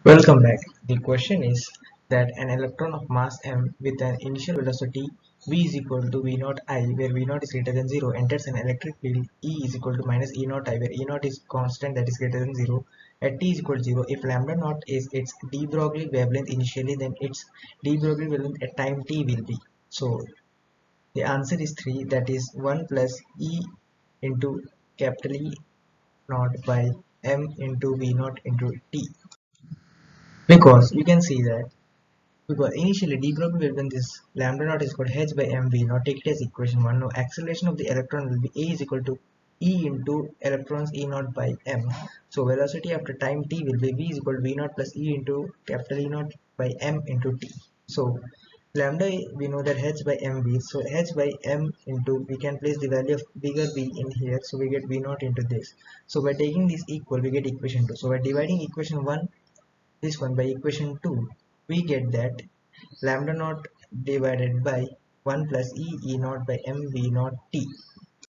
Welcome back. The question is that an electron of mass m with an initial velocity v is equal to v naught I, where v naught is greater than 0, enters an electric field E is equal to minus E naught I, where E naught is constant that is greater than 0 at t is equal to 0. If lambda naught is its de Broglie wavelength initially, then its de Broglie wavelength at time t will be. So the answer is 3, that is 1 plus E into capital E naught by m into v naught into t. Because you can see that because initially de Broglie wavelength is lambda naught is equal to h by mv. Now take it as equation 1. Now acceleration of the electron will be a is equal to e into electrons e naught by m. So velocity after time t will be v is equal to v naught plus e into capital E naught by m into t. So lambda we know that h by mv. So h by m into we can place the value of bigger v in here. So we get v naught into this. So by taking this equal we get equation 2. So by dividing equation 1 this one by equation 2 we get that lambda naught divided by 1 plus e naught by m v naught t.